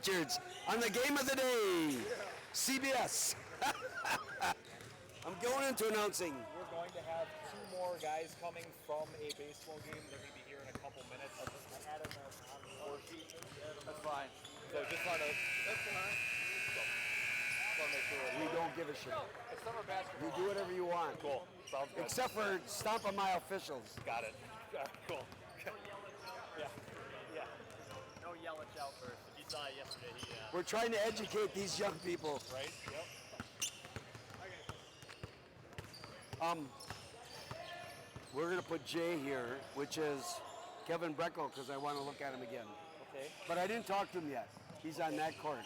Richards on the game of the day, CBS. I'm going into announcing. We're going to have 2 more guys coming from a baseball game. They're going to be here in a couple minutes. I added them on the score sheet. That's fine. So just want to. That's fine. So, make sure we don't give a shit. It's summer basketball. You do whatever you want. Cool. Sounds good. Except for stomp on my officials. Got it. Cool. Yeah. No Yelich outburst. If you saw it yesterday, he. We're trying to educate these young people. Right. Yep. We're gonna put Jay here, which is Kevin Breckel, because I want to look at him again. Okay. But I didn't talk to him yet. He's on that court.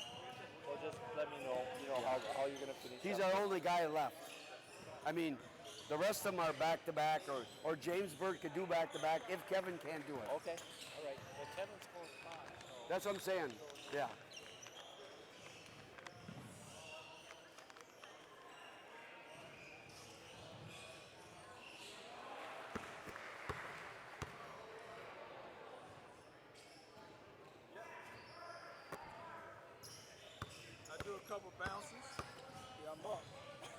Well, just let me know. How you're gonna finish. He's our only guy left. I mean, the rest of them are back to back, or James Bird could do back to back if Kevin can't do it. Okay. All right. Well, Kevin's close by. So. That's what I'm saying. Yeah. I do a couple bounces. Yeah, I'm up.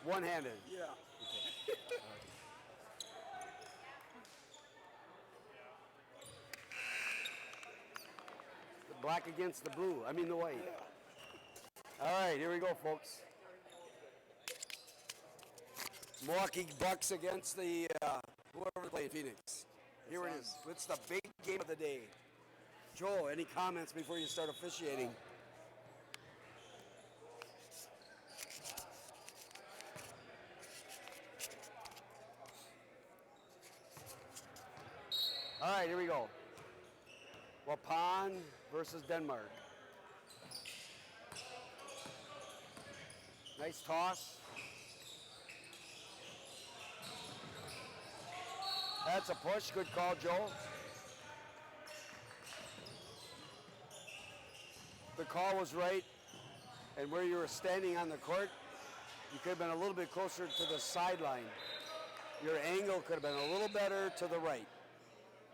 One-handed. Yeah. Okay. The black against the blue. I mean the white. Yeah. All right, here we go, folks. Milwaukee Bucks against the whoever played Phoenix. Here it is. It's the big game of the day. Joel, any comments before you start officiating? All right, here we go. Waupun versus Denmark. Nice toss. That's a push. Good call, Joe. The call was right. And where you were standing on the court, you could have been a little bit closer to the sideline. Your angle could have been a little better to the right.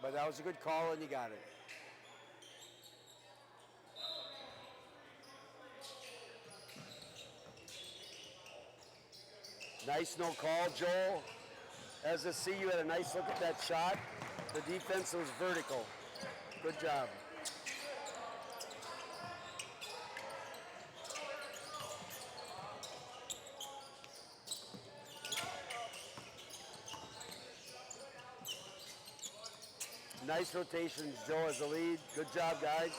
But that was a good call, and you got it. Nice no call, Joel. As to see, you had a nice look at that shot. The defense was vertical. Good job. Nice rotations, Joe, as the lead. Good job, guys.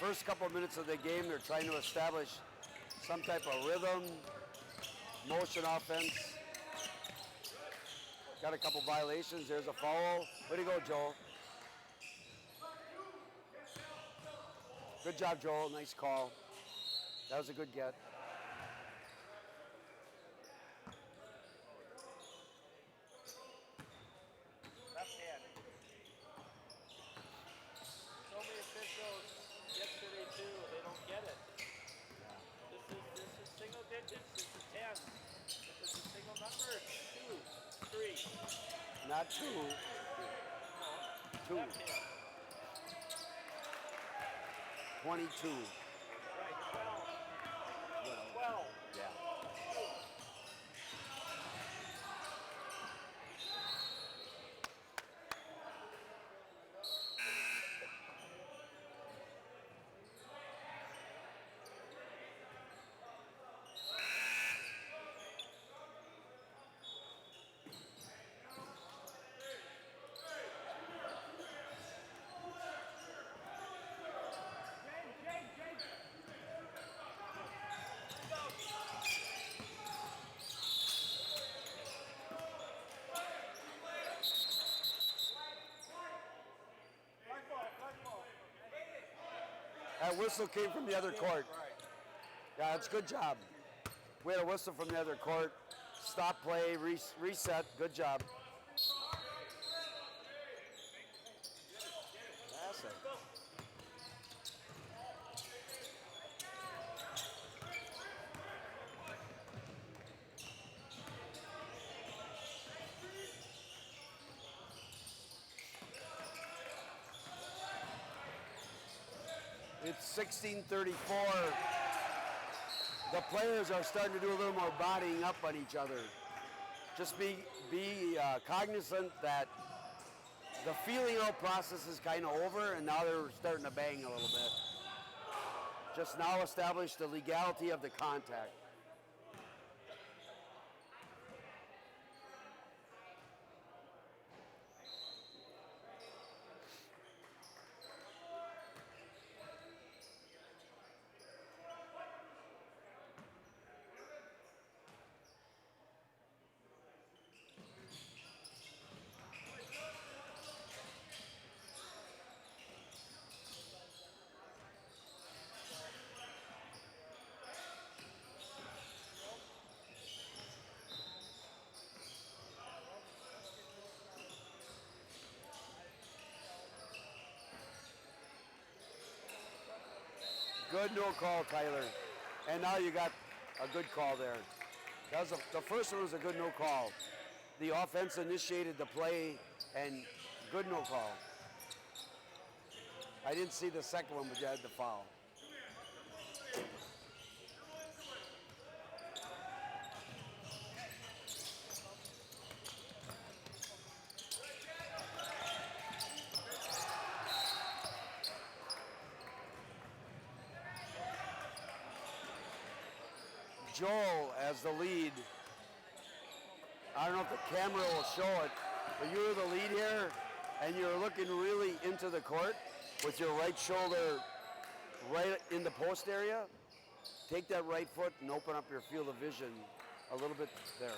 First couple of minutes of the game, they're trying to establish some type of rhythm, motion offense. Got a couple violations. There's a foul. Way to go, Joel. Good job, Joel. Nice call. That was a good get. Left hand. So many officials yesterday too, they don't get it. This is single digits, this is 10. This is a single number, 2, 3. Not 2. Left hand. 22. Right, 12. 12. Yeah. That whistle came from the other court. Yeah, that's a good job. We had a whistle from the other court. Stop play, reset. Good job. Madison. It's 16:34. The players are starting to do a little more bodying up on each other. Just be cognizant that the feeling out process is kind of over, and now they're starting to bang a little bit. Just now establish the legality of the contact. Good no call, Tyler. And now you got a good call there. That was the first one was a good no call. The offense initiated the play, and good no call. I didn't see the second one, but you had the foul. Joel as the lead. I don't know if the camera will show it, but you're the lead here, and you're looking really into the court with your right shoulder right in the post area. Take that right foot and open up your field of vision a little bit there.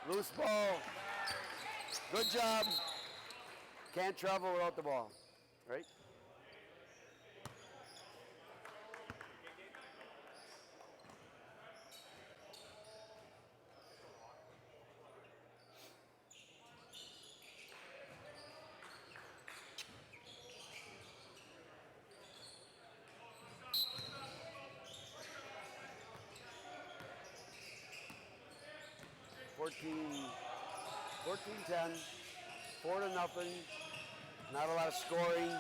Loose ball. Good job. Can't travel without the ball, right? Fourteen 10, 4-0. Not a lot of scoring.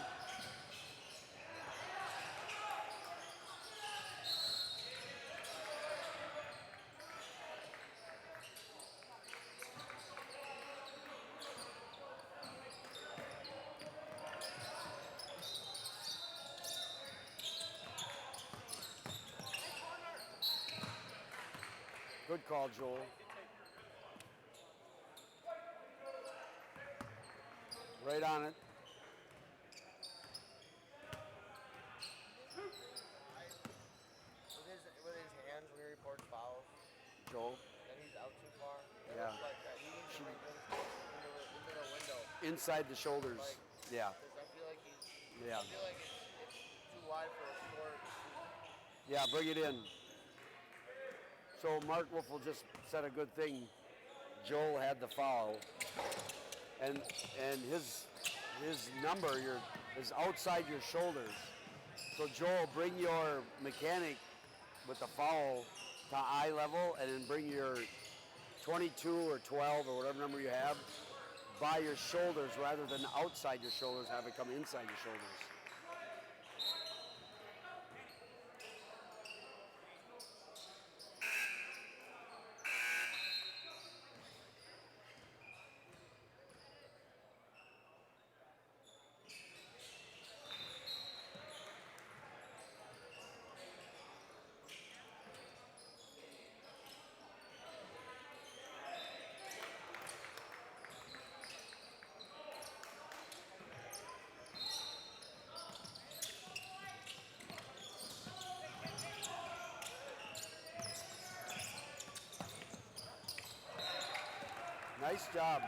Good call, Joel. Right on it. With his hands when he reports fouls, Joel. and he's out too far. Yeah. Like that. He needs to bring those into the window. Inside the shoulders. Like, Yeah. Because I feel like Yeah. I feel like it's too wide for a score to shoot. Yeah, bring it in. So Mark Wolfel just said a good thing. Joel had the foul, and his number is outside your shoulders. So Joel, bring your mechanic with the foul to eye level, and then bring your 22 or 12 or whatever number you have by your shoulders rather than outside your shoulders. Have it come inside your shoulders. Nice job.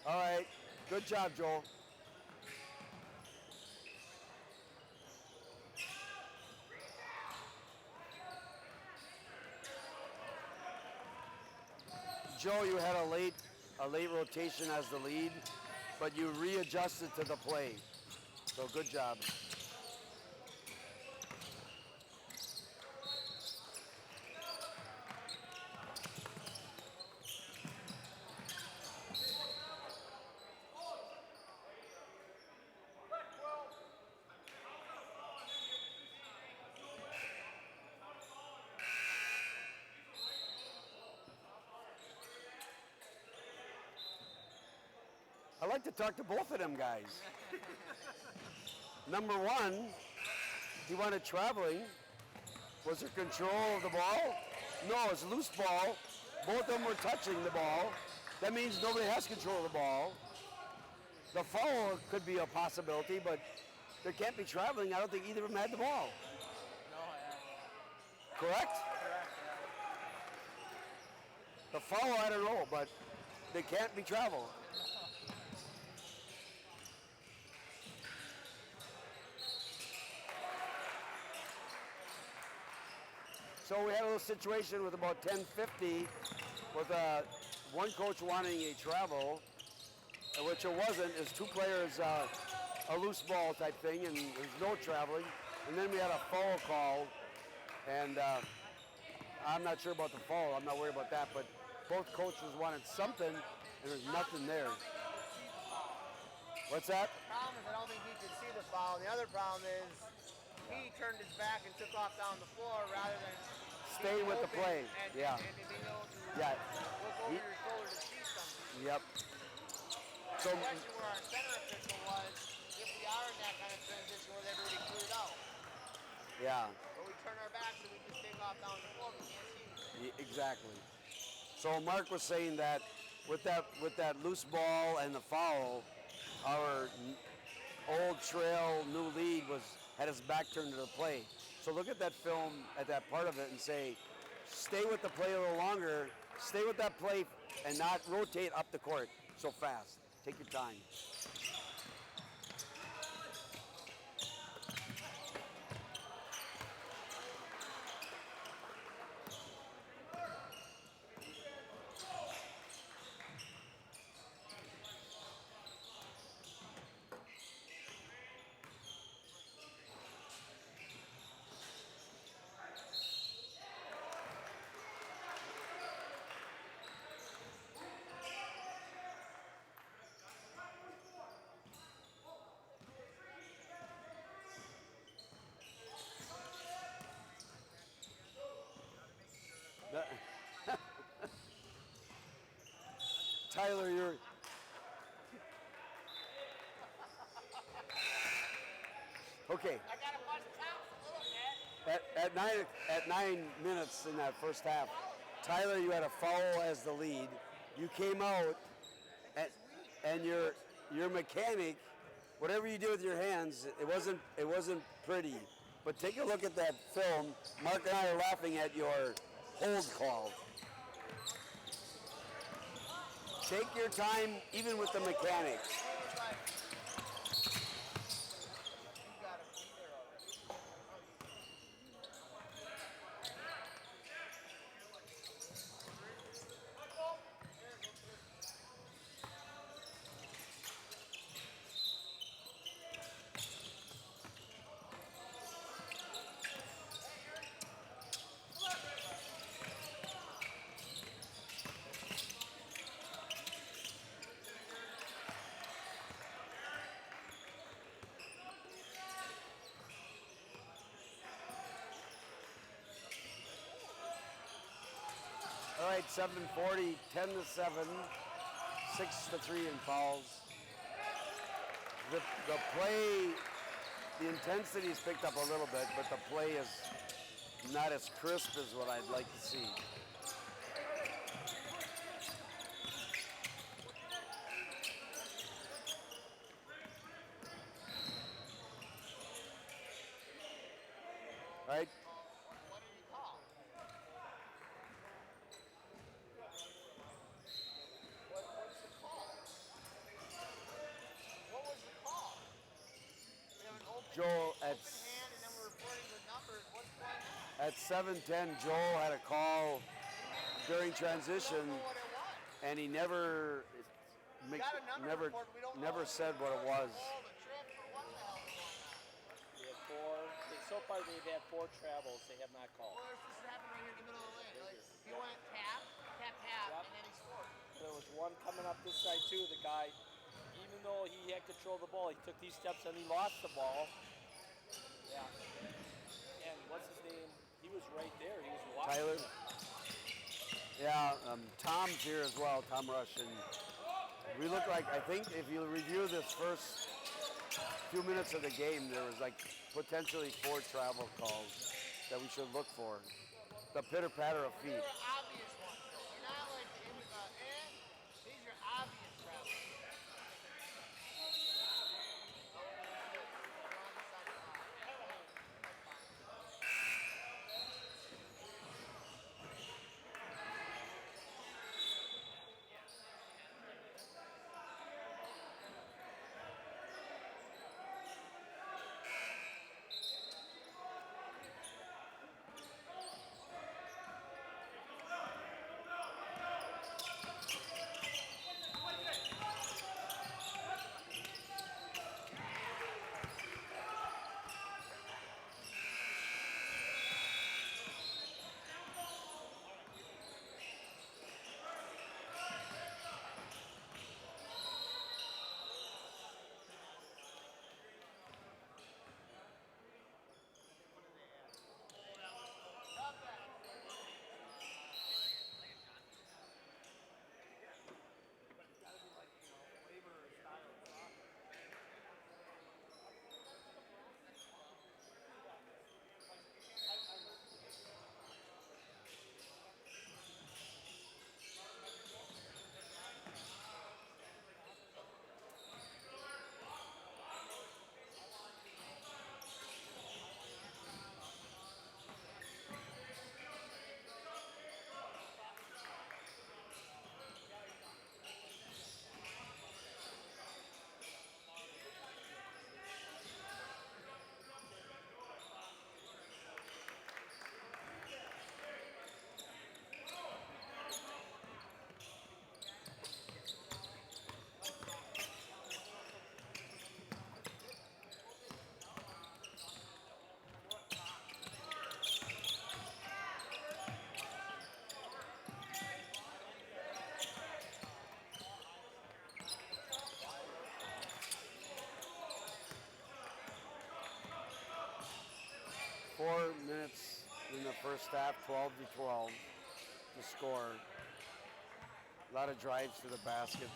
All right. Good job, Joel. Joe, you had a late rotation as the lead, but you readjusted to the play. So good job. I like to talk to both of them guys. Number one, he wanted traveling. Was there control of the ball? No, it's a loose ball. Both of them were touching the ball. That means nobody has control of the ball. The foul could be a possibility, but there can't be traveling. I don't think either of them had the ball. No, yeah. Correct? Correct, yeah. The foul, I don't know, but they can't be travel. So we had a little situation with about 10:50 with one coach wanting a travel, which it wasn't. It was two players, a loose ball type thing, and there's no traveling. And then we had a foul call, and I'm not sure about the foul. I'm not worried about that, but both coaches wanted something, and there's nothing there. What's that? The problem is I don't think he could see the foul. And the other problem is he turned his back and took off down the floor rather than Stay with the play. And, Yeah. and being able to Yeah. look over your shoulder to see something. Yep. So The question where our center official was, if we are in that kind of transition where everybody cleared out, yeah. but we turn our backs and we just take off down the floor, we can't see anything. Exactly. So Mark was saying that with that loose ball and the foul, our old trail new lead had his back turned to the play. So look at that film at that part of it and say, stay with the play a little longer, stay with that play and not rotate up the court so fast. Take your time. Tyler, you're... Okay. I got to bust chops a little bit. At 9 minutes in that first half, Tyler, you had a foul as the lead. You came out, and your mechanic, whatever you did with your hands, it wasn't pretty. But take a look at that film. Mark and I are laughing at your hold call. Take your time, even with the mechanics. All right, 7:40, 10-7, 6-3 in fouls. The play, the intensity is picked up a little bit, but the play is not as crisp as what I'd like to see. All right. 7-10, Joel had a call during transition, Know what it was. and he never Got a number never report, we don't know. never said what it was. Oh, the trip or what the hell is going on? They have four. So far, they've had 4 travels. They have not called. Well, this just happened right here in the middle of the lane. Like, he went tap, tap, tap, Yep. and then he scored. There was one coming up this side too. The guy, even though he had control of the ball, he took these steps and he lost the ball. Yeah. And what's his name? He was right there. He was watching. Tyler? it. Yeah, Tom's here as well, Tom Rush, and we look like, I think if you review this first few minutes of the game, there was like potentially 4 travel calls that we should look for. The pitter-patter of feet. They're obvious ones. They're not like these are obvious travels. Four minutes in the first half, 12-12 to score. A lot of drives to the basket.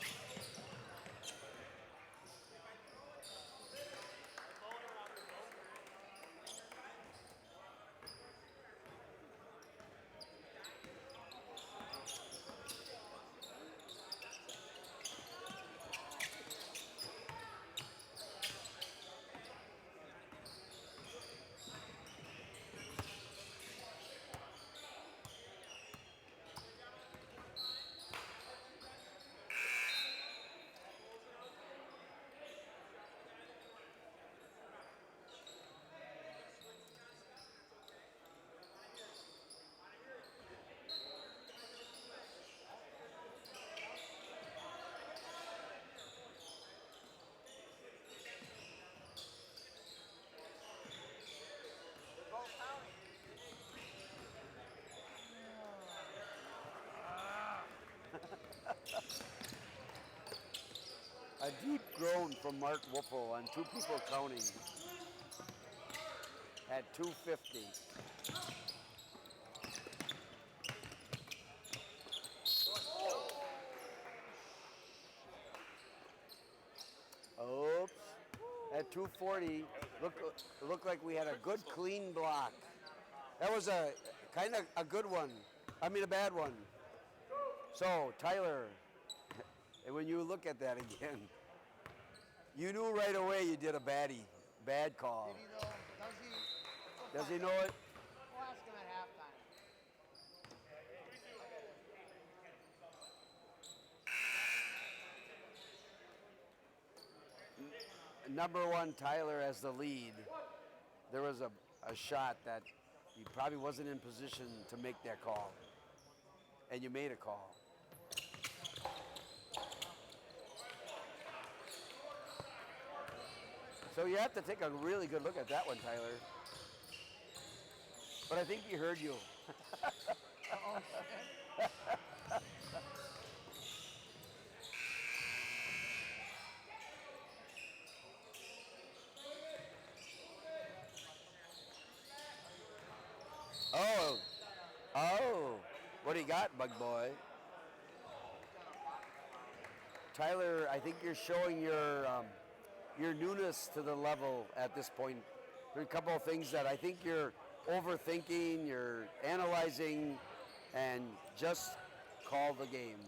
A deep groan from Mark Waupun on 2 people counting at 2:50. Oops. At 2:40, looked like we had a good clean block. That was a kind of a good one. I mean a bad one. So Tyler, and when you look at that again, you knew right away you did a bad call. Did he though? Does he know it? We'll ask him at halftime. Number 1, Tyler has the lead. There was a shot that He probably wasn't in position to make that call. And you made a call. So you have to take a really good look at that one, Tyler. But I think he heard you. Oh, what do you got, bug boy? Tyler, I think you're showing your newness to the level at this point. There are a couple of things that I think you're overthinking, you're analyzing, and just call the game.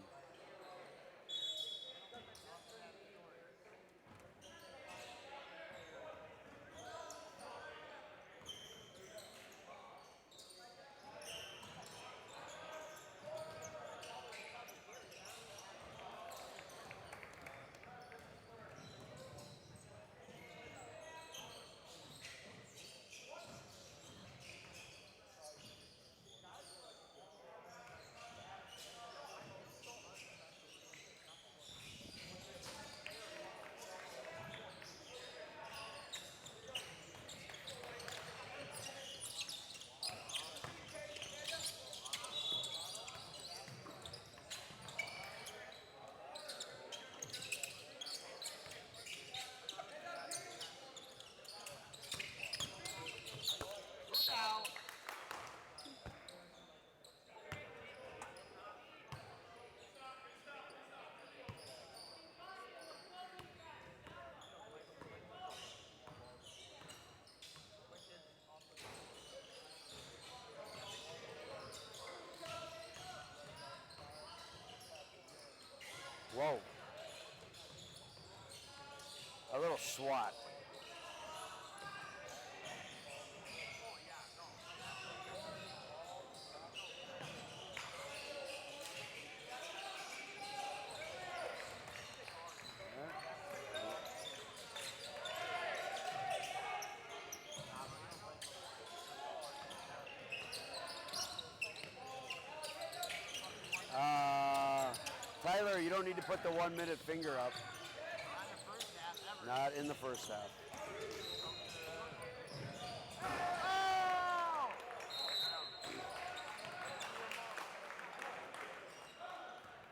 Whoa. A little swat. Tyler, you don't need to put the 1 minute finger up. Not in the first half.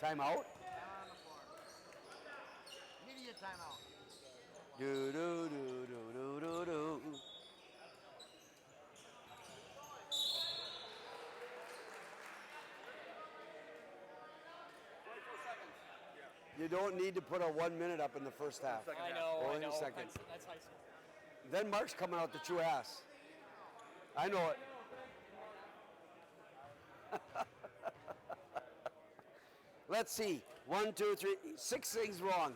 Timeout? Immediate timeout. Do do do do do do do. You don't need to put a 1 minute up in the first half. I know. Only the second. That's high school. Then Mark's coming out to chew ass. I know it. Let's see. 1, 2, 3, 6 things wrong.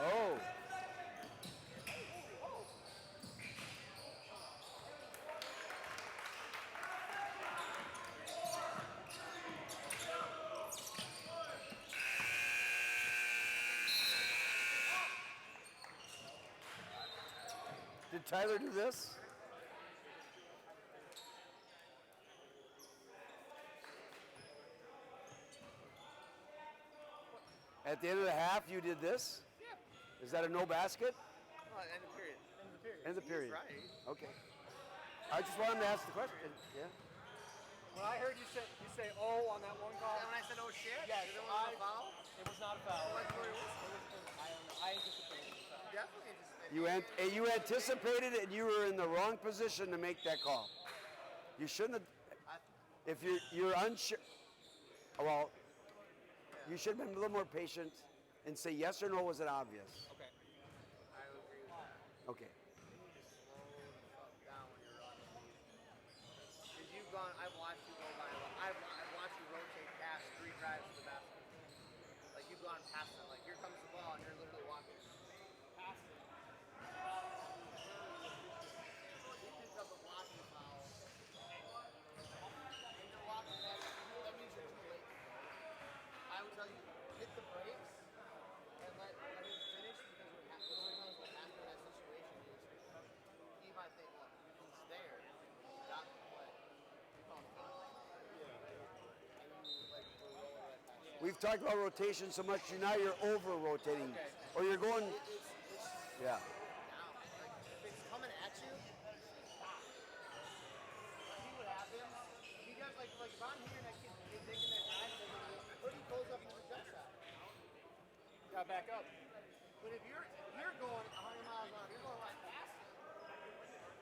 Oh. Did Tyler do this? At the end of the half, you did this? Is that a no basket? Oh, end of period. End of the period. End of the period. He's right. Okay. I just wanted to ask the question. Yeah. When I heard you say "oh" on that one call, And when I said, oh shit, yes, it wasn't a foul? it was not a foul. What was it? I don't know. I anticipated it was a foul. Definitely anticipated. You anticipated it, and you were in the wrong position to make that call. You shouldn't have. If you're unsure, well, you should have been a little more patient and say yes or no. Was it obvious? Okay. I would agree with that. Okay. You need to slow the fuck down when you're running. Because you've gone, I've watched you go by, I've watched you rotate past 3 drives to the basket. Like you've gone past them. Like here comes the ball and you're literally walking past it. He picks up a blocking foul. And you're walking past it. That means you're too late. I would tell you, hit the brakes and let him finish because sometimes what happens in that situation is he might think, well, if he's there, he's got the play. You call him foul. And you like go roll right past him. We've talked about rotation so much. Now you're over rotating, or you're going. It's Yeah. down. Like if it's coming at you, stop. See what happens? He does like if I'm hearing that kid taking that drive, what if he pulls up and does a jump shot? Got back up. But if you're going 100 miles an hour, you're going right past him.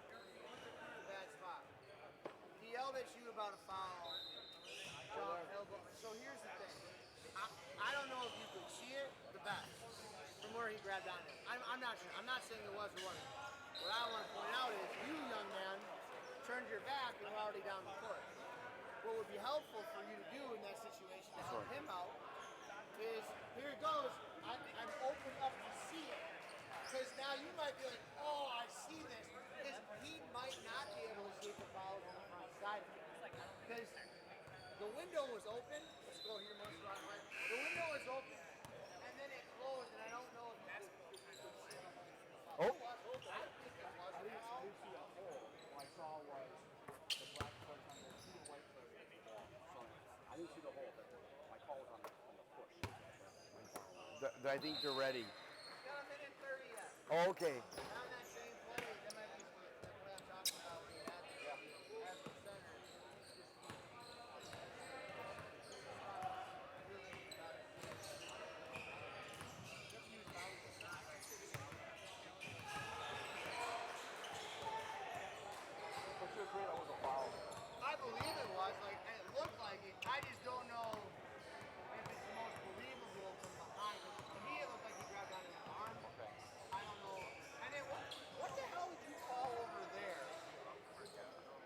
You're in a bad spot. He yelled at you about a foul, jump, elbow. So here's the thing. I don't know if you could see it the best from where he grabbed on it. I'm not sure. I'm not saying it was or wasn't. What I want to point out is you, young man, turned your back and were already down the court. What would be helpful for you to do in that situation to help him out is, here it goes, I'm open up to see it. Because now you might be like, oh, I see this. Because he might not be able to see the fouls on the front side. Because the window was open. Let's go here, most of the The window was open, and then it closed, and I don't know if that's Oh. I didn't see a hole. What I saw was the black players on there, 2 white players at the ball. So I didn't see the hole, but my call was on the push. I think they're ready. got a minute 30 yet. Oh, okay. Not in that same play. That might be what I'm talking about when you have the center. But you agree that was a foul? I believe it was, like, and it looked like it. I just don't know if it's the most believable from behind. To me, it looked like he grabbed onto his arm. Okay. I don't know. And then what the hell did you call over there?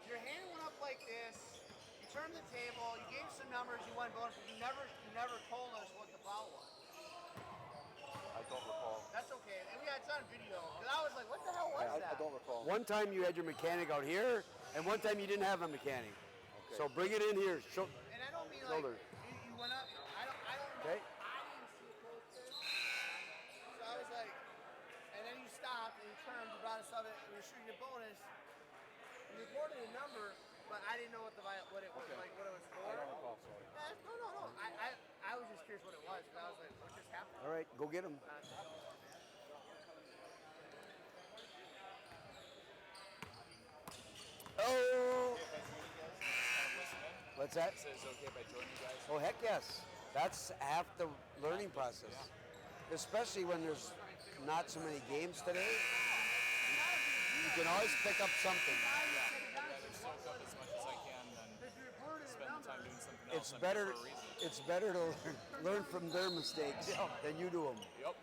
Your hand went up like this. You turned the table. You gave some numbers. You went bonus. You never told us what the foul was. I don't recall. That's okay. And it's on video. Because I was like, what the hell was that? I don't recall. One time you had your mechanic out here, and one time you didn't have a mechanic. Okay. So bring it in here. Show. And I don't mean Shoulder. like you went up. I don't know. Okay. I didn't see it close there. So I was like, and then you stopped and you turned, you brought us up, and you were shooting your bonus. You reported a number, but I didn't know what it was Okay. like, what it was for. I don't recall, sorry. No. I was just curious what it was, because I was like, what just happened? All right, go get him. Oh. What's that? So is it okay if I join you guys? Oh, heck yes. That's half the learning process. Especially when there's not so many games today. You can always pick up something. Rather soak up as much as I can than spend the time doing something else. It's I'm better. here for a reason. It's better to learn from their mistakes than you do them. Yep.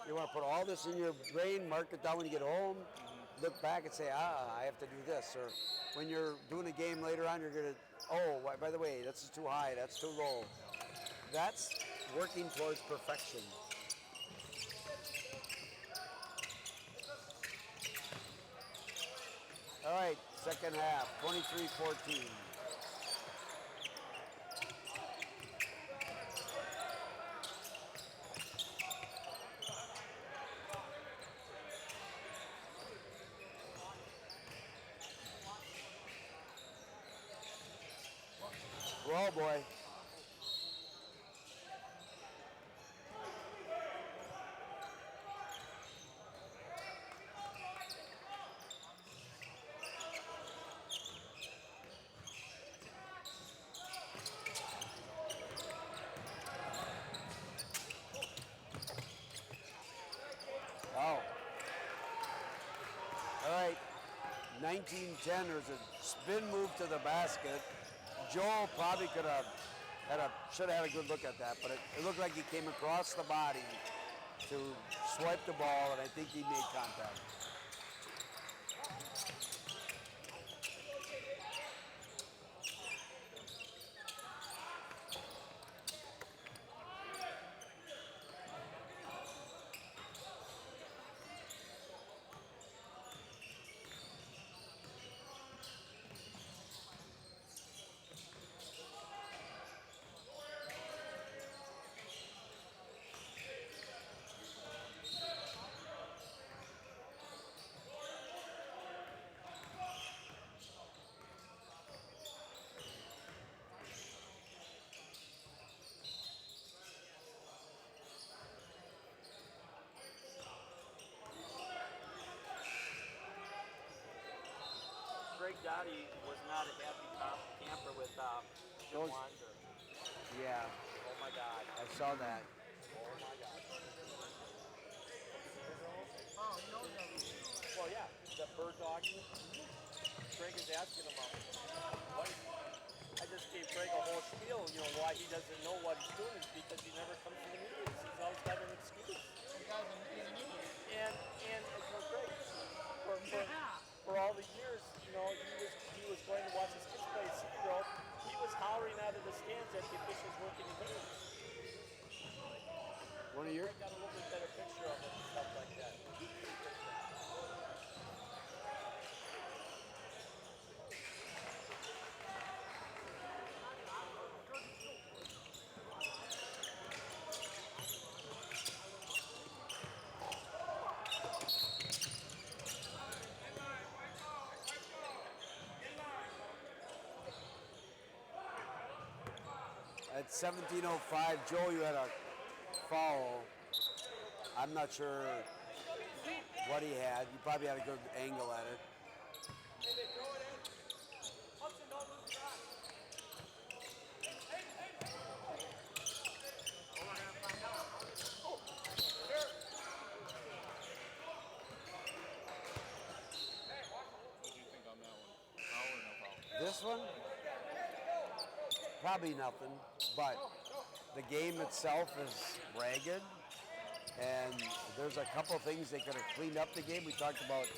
You want to put all this in your brain, mark it down when you get home, look back and say, I have to do this. Or when you're doing a game later on, you're going to, by the way, that's too high, that's too low. That's working towards perfection. All right, second half, 23-14. Well, boy. 1910, there's a spin move to the basket. Joel probably should have had a good look at that, but it looked like he came across the body to swipe the ball, and I think he made contact. Greg Dottie was not a happy camper with Jim Those- Wander. Yeah, Oh my God. I saw that. Oh my God. Oh, he knows everything. Well, yeah, the bird doggy. Greg is asking him about what. I just gave Greg a whole spiel, why he doesn't know what he's doing is because he never comes to the meetings. He's always got an excuse. This guy's he's an idiot. And for Greg, for all the years, he was going to watch his kids play at City Grove. He was hollering out of the stands at the officials working in meetings. One of your I got a little bit better picture of it and stuff like that. At 17:05, Joel, you had a foul. I'm not sure what he had. You probably had a good angle at it. What do you think on that one? Foul or no foul? This one, probably nothing, but the game itself is ragged, and there's a couple things they could have cleaned up the game. We talked about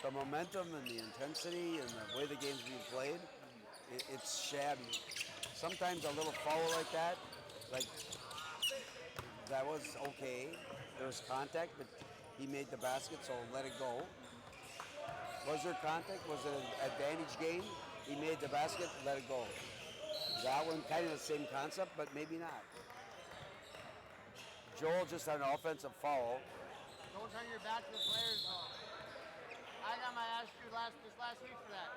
the momentum and the intensity and the way the game's being played. It's shabby. Sometimes a little foul like that was okay. There was contact, but he made the basket, so let it go. Was there contact? Was it an advantage game? He made the basket, let it go. That one kind of the same concept, but maybe not. Joel just had an offensive foul. Don't turn your back to the players, though. I got my ass chewed this last week for that.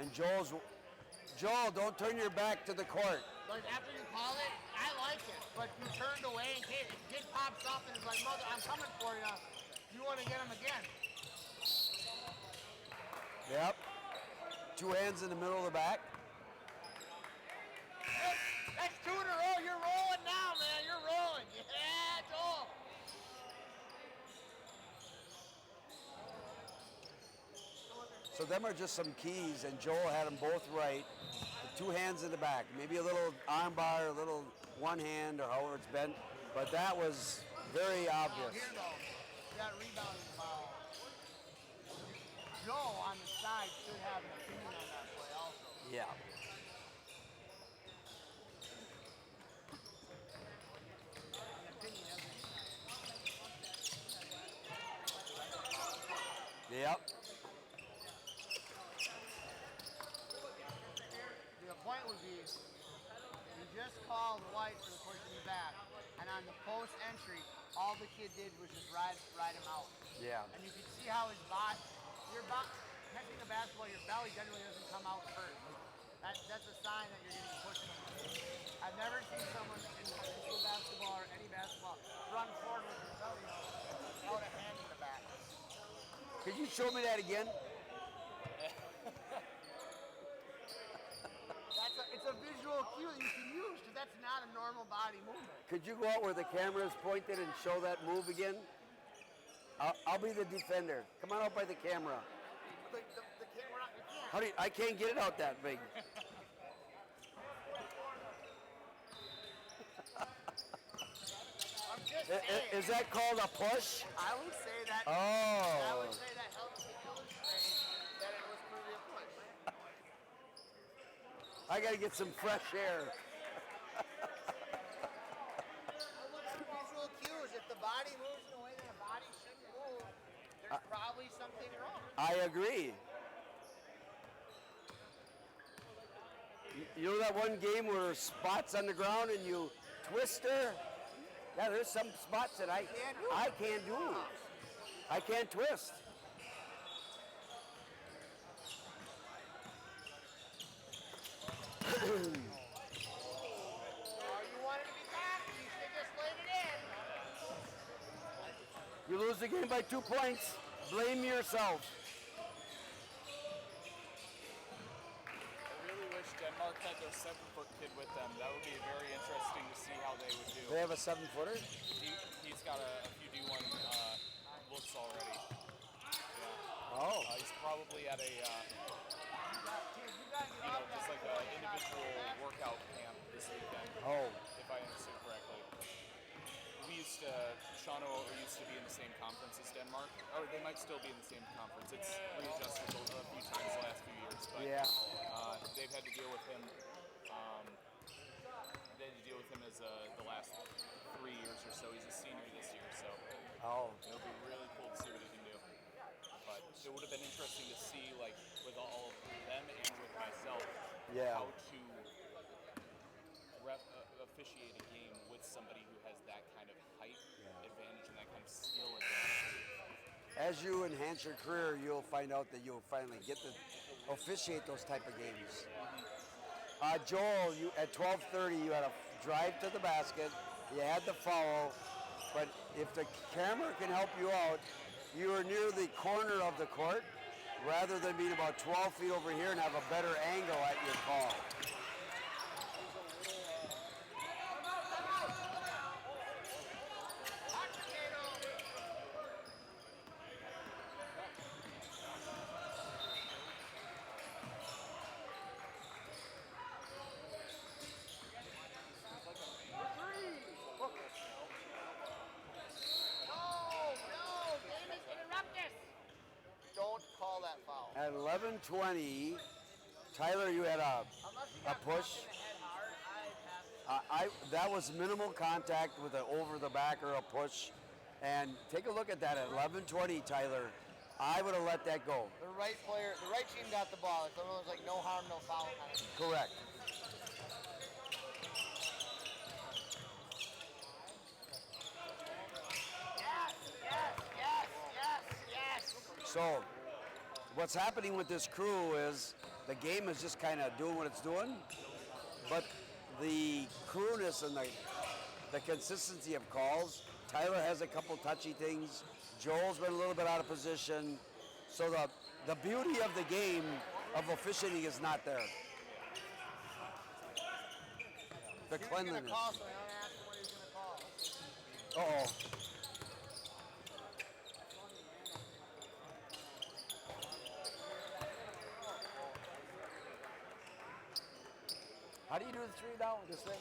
And Joel, don't turn your back to the court. Like, after you call it, I like it. But you turned away and kid pops up and is like, mother, I'm coming for you. You want to get him again. Yep. 2 hands in the middle of the back. That's 2 in a row. You're rolling now, man. You're rolling. Yeah, Joel. So them are just some keys, and Joel had them both right. The 2 hands in the back. Maybe a little arm bar, a little one hand, or however it's bent. But that was very obvious. Here, though. That rebounding foul. Joe on the side should have an opinion on that play also. Yeah. An opinion every Yep. The point would be, you just called White for the push in the back, and on the post entry, all the kid did was just ride him out. Yeah. And you can see how his body, catching the basketball, your belly generally doesn't come out first. That's a sign that you're getting pushed. I've never seen someone in the basketball or any basketball run forward with their belly out without a hand in the back. Could you show me that again? It's a visual cue that you can use because that's not a normal body movement. Could you go out where the camera is pointed and show that move again? I'll be the defender. Come on out by the camera. we're not, we can't. How do you, I can't get it out that big. I'm just saying. Is that called a push? I would say that. I Oh. would say that helps to illustrate that it was clearly a push. I got to get some fresh air. Look for visual cues. If the body moves in a way that a body shouldn't move, there's probably something wrong. I agree. You know that one game where spots on the ground and you twist her? Yeah, there's some spots that I can't do. I can't twist. Or you wanted to be back, you should have just laid it in. You lose the game by 2 points. Blame yourself. I really wish Denmark had their 7-foot kid with them. That would be very interesting to see how they would do. They have a 7-footer? He's got a few D1 looks already. Yeah. Oh. He's probably at a, just like an individual workout camp this weekend. Oh. If I understood correctly. Shano used to be in the same conference as Denmark. Or they might still be in the same conference. It's readjusted a few times the last few years. But Yeah. they've had to deal with him. They had to deal with him as the last 3 years or so. He's a senior this year, so Oh. it'll be really cool to see what he can do. But it would have been interesting to see, like, with all of them and with myself, Yeah. how to officiate a game with somebody who has that kind of height advantage and that kind of skill advantage. As you enhance your career, you'll find out that you'll finally get to officiate those type of games. Joel, you at 12:30, you had a drive to the basket. You had the foul, but if the camera can help you out, you were near the corner of the court rather than being about 12 feet over here and have a better angle at your call. Don't call that foul. At 11:20, Tyler, you had a push. That was minimal contact with an over the back or a push. And take a look at that at 11:20, Tyler. I would have let that go. The right player, the right team got the ball. It's almost like no harm, no foul kind of thing. Correct. Yes. So, what's happening with this crew is the game is just kind of doing what it's doing, but the crewness and the consistency of calls. Tyler has a couple touchy things. Joel's been a little bit out of position. So the beauty of the game of officiating is not there. The He was cleanliness. gonna call, so I don't ask him what he's gonna call. Uh-oh. How do you do the three now? This way?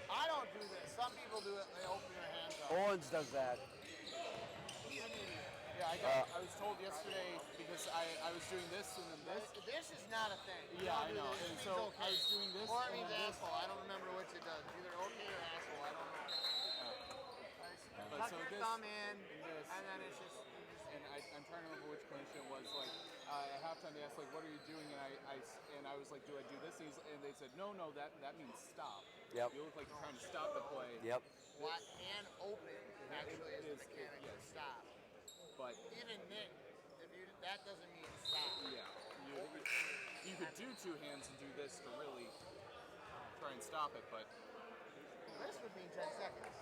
I don't do this. Some people do it. They open their hands up. Owens does that. He's an idiot. Yeah, I was told yesterday because I was doing this and then this. This is not a thing. Yeah, Don't I do know. this. It And means so okay. I was doing this Or it and means then this. asshole. I don't remember which it does. Either okay or asshole. I don't know. But Tuck so your this thumb in, this. and then it's just. And I'm trying to remember which clinician it was. Like at halftime, they asked like, "What are you doing?" And I was like, "Do I do this?" And they said, "No, that means stop. Yep. You look like you're trying to stop the play." Yep. What and open actually is the is- mechanic yes. to stop. But Even Nick, that doesn't mean stop. yeah, you could do two hands and do this to really try and stop it. But This would mean 10 seconds.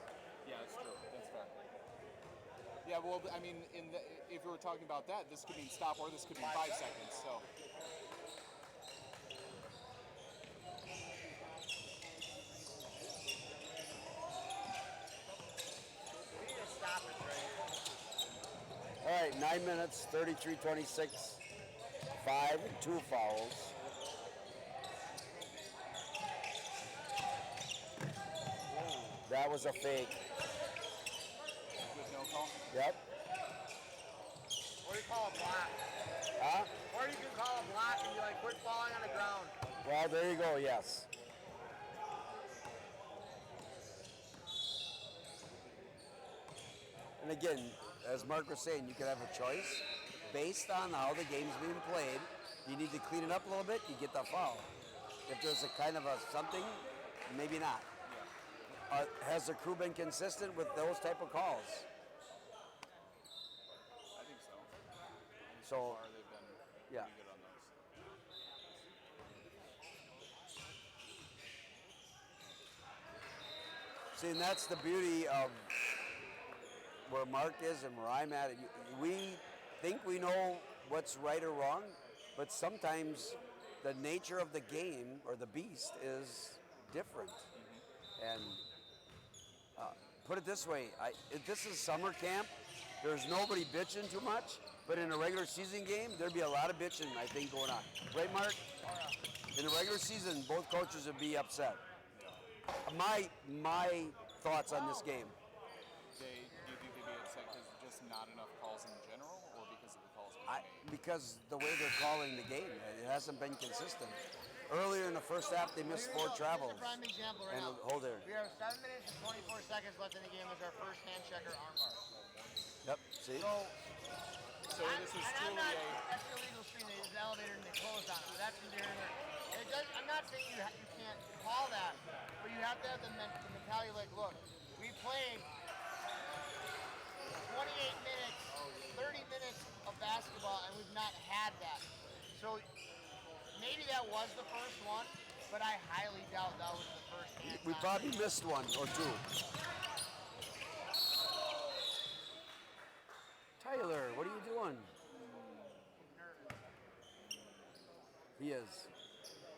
yeah, that's true. That's fair. Yeah, well, I mean, if we were talking about that, this could mean stop, or this could mean 5 seconds. So. We need to stop it right here. All right, 9 minutes, 33-26, 5 and 2 fouls. That was a fake. With no call. Yep. Or you call a block. Huh? Or you can call a block and be like, quit falling on the ground. Well, there you go, yes. And again, as Mark was saying, you could have a choice based on how the game's being played. You need to clean it up a little bit, you get the foul. If there's a kind of a something, maybe not. Has the crew been consistent with those type of calls? I think so. So, Far, they've been yeah. pretty good on those. See, and that's the beauty of where Mark is and where I'm at. We think we know what's right or wrong, but sometimes the nature of the game or the beast is different. And put it this way, if this is summer camp, there's nobody bitching too much, but in a regular season game, there'd be a lot of bitching, I think, going on. Right, Mark? In a regular season, both coaches would be upset. My thoughts on this game. Do you think they'd be upset because just not enough calls in general, or because of the calls being made? Because the way they're calling the game, it hasn't been consistent. Earlier in the first half, they missed 4 travels. Here's a prime example right And now. hold there. We have 7 minutes and 24 seconds left in the game as our first hand checker armbar. Yep, see? So This is I'm truly not, a. that's the illegal screen. They use the elevator and they closed on it. But that's neither here nor there. I'm not saying you can't call that, but you have to have the mentality like, look, we played 28 minutes, 30 minutes of basketball, and we've not had that. So maybe that was the first one, but I highly doubt that was the first hand. We probably missed 1 or 2. Tyler, what are you doing? He's nervous. He is.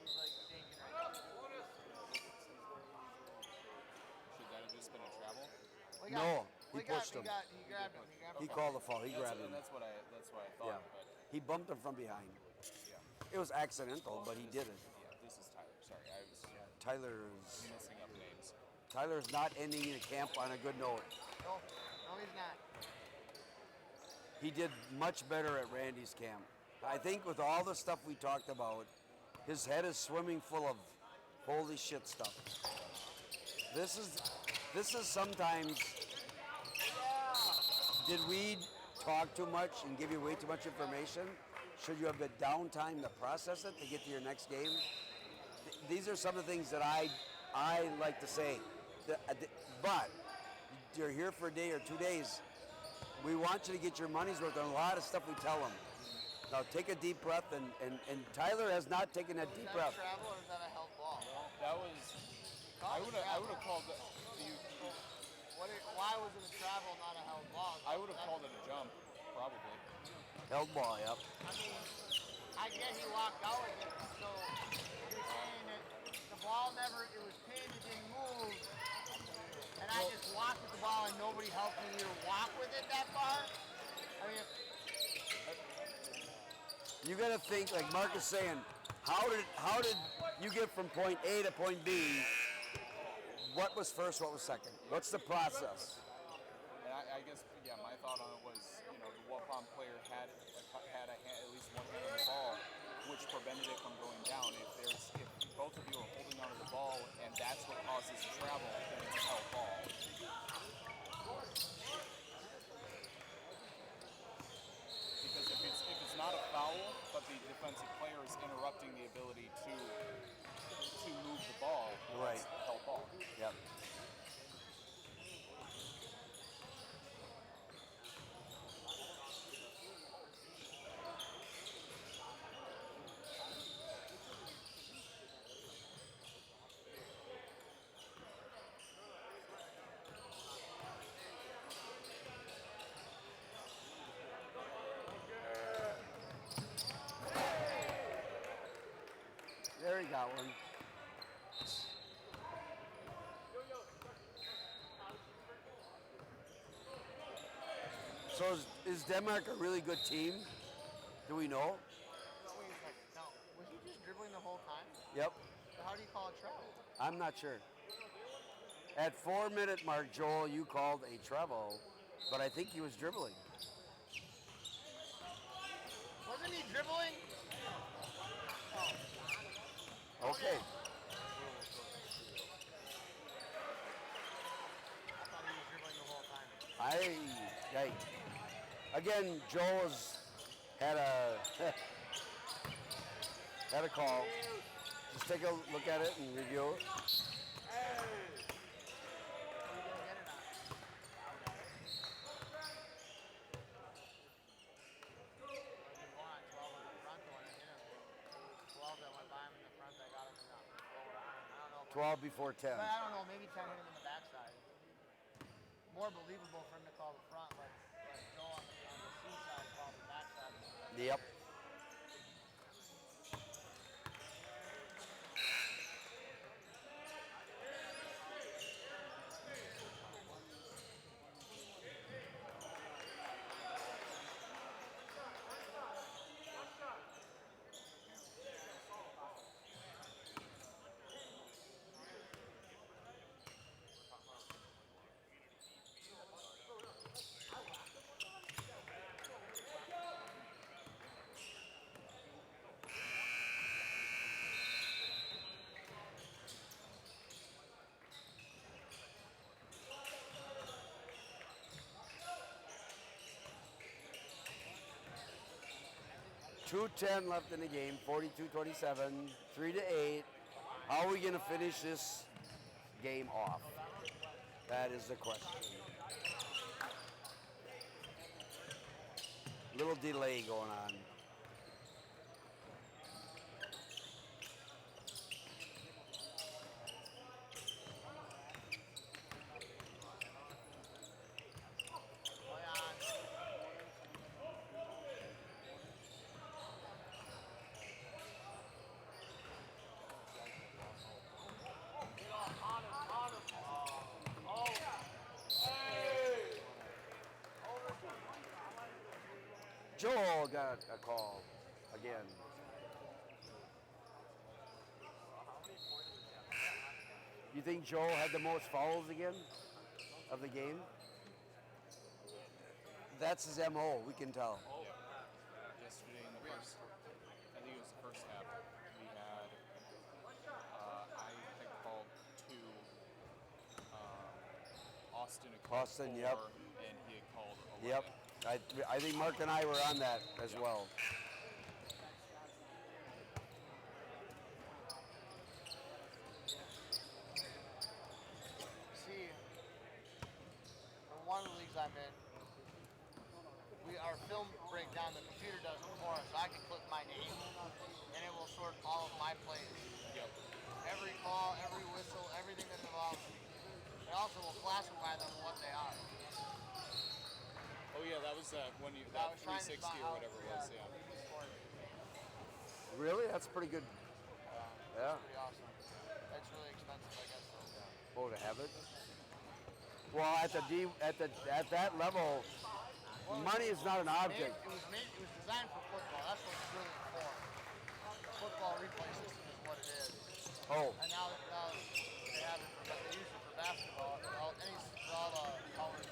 He's like shaking right now. Should that have just been a travel? We No, he pushed him. He grabbed him. He called the foul. He grabbed him. That's what I thought. Yeah. But He bumped him from behind. yeah, It was accidental, but he did it. yeah. This is Tyler. Sorry, I was Tyler's messing up names. Tyler's not ending the camp on a good note. No, he's not. He did much better at Randy's camp. I think with all the stuff we talked about, his head is swimming full of holy shit stuff. This is sometimes. Did we talk too much and give you way too much information? Should you have the downtime to process it to get to your next game? These are some of the things that I like to say. But you're here for a day or 2 days. We want you to get your money's worth on a lot of stuff we tell them. Now take a deep breath, and Tyler has not taken that deep Is breath. that a travel or is that a held ball? That was. I would have called it. Why was it a travel, not a held ball? I would have called it a jump, probably. Held ball, yep. I mean, I get he walked out with it, so you're saying that the ball it was pinned, it didn't move, and I just walked with the ball and nobody helped me either walk with it that far. I mean, You got to think, like Mark is saying, how did you get from point A to point B? What was first? What was second? What's the process? And I guess, yeah, my thought on it was, the Waupun player had a hand, at least one hand on the ball, which prevented it from going down. If both of you are holding onto the ball and that's what causes the travel, then it's a held ball. Because if it's not a foul, but the defensive player is interrupting the ability to move the ball, Right. it's a held ball. Yep. There he got one. So is Denmark a really good team? Do we know? No, wait a second. No. Was he just dribbling the whole time? Yep. So how do you call it travel? I'm not sure. At 4-minute mark, Joel, you called a travel, but I think he was dribbling. Wasn't he dribbling? Okay. I thought he was dribbling the whole time. Again, Joel had a had a call. Just take a look at it and review it. I don't know. 12 before 10. But I don't know, maybe 10 hit him in the backside. More believable for him to call the front, but Joe on the C side called the backside. Yep. .2:10 left in the game, 42-27, 3-8. How are we going to finish this game off? That is the question. Little delay going on. Joel got a call again. You think Joel had the most fouls again of the game? That's his MO, we can tell. Yesterday in the first, I think it was the first half, we had, I had called 2, Austin had called 4, Yep. and he had called 11. Yep. I think Mark and I were on that as well. See, in one of the leagues I'm in, our film breakdown, the computer does it for us. So I can click my name, and it will sort all of my plays. Yep. Every call, every whistle, everything that involves me. It also will classify them what they are. Oh yeah, that was when you I that was trying to 360 find or out, whatever it was. Yeah. Really? That's pretty good. Yeah. It's pretty awesome. It's really expensive, I guess. Though. Oh, to have it? Well, at that level, money is not an object. It was designed for football. That's what it's really for. Football replay system is what it is. Oh. And now they have it for, they use it for basketball. For all the colors.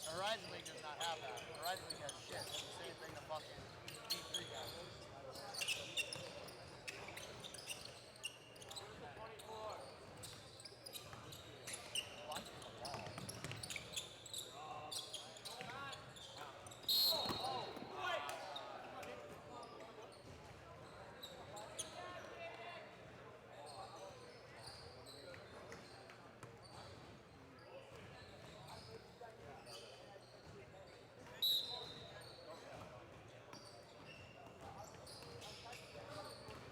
The Horizon League does not have that. The Horizon League has shit. It's the same thing the fucking D3 has.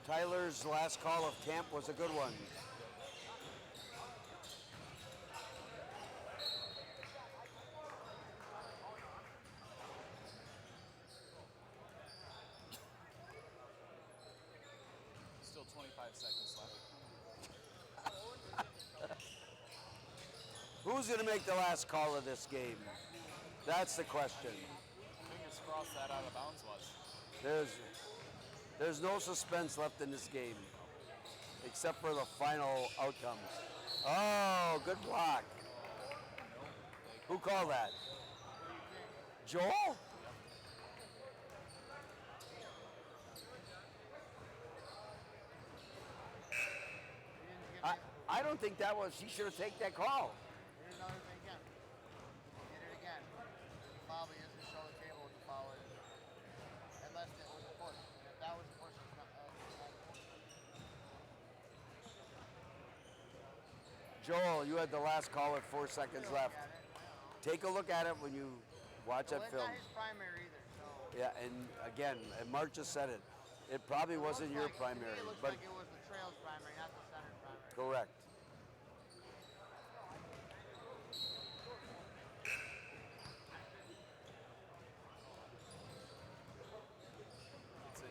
Tyler's last call of camp was a good one. Still 25 seconds left. Who's going to make the last call of this game? That's the question. Fingers crossed that out of bounds was. There's no suspense left in this game, except for the final outcomes. Oh, good block. Who called that? Joel? I don't think that was. He should have taken that call. Here's another thing again. Did it again. Probably doesn't show the table what the foul is. Unless it was a push. And if that was a push, it's not a push. Joel, you had the last call with 4 seconds left. Take a look at it when you watch that It's film. not his primary either, so. Yeah, and again, and Mark just said it. It probably wasn't your primary, To me, it looks but like it was the trail's primary, not the center's primary. correct.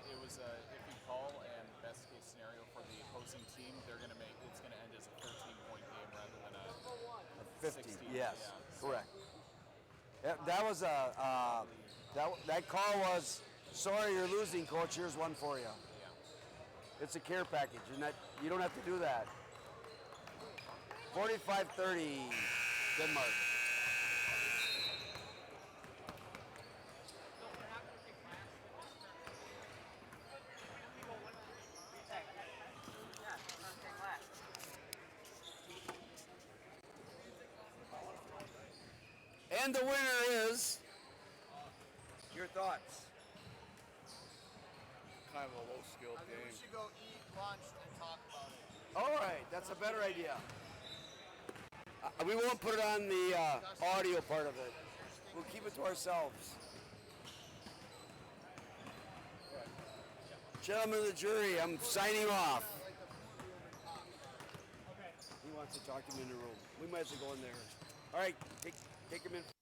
It was a iffy call, and best case scenario for the opposing team, it's gonna end as a 13-point game rather than a 50. 16. Yes, Yeah. correct. That was that call was, sorry you're losing, coach. Here's one for you. Yeah. It's a care package, and you don't have to do that. 45-30, Denmark. And the winner is. Your thoughts? Kind of a low-skilled I think game. we should go eat lunch and talk about it. All right, that's a better idea. We won't put it on the audio part of it. We'll keep it to ourselves. Gentlemen of the jury, I'm signing off. He wants to talk to me in the room. We might as well go in there. All right, take him in.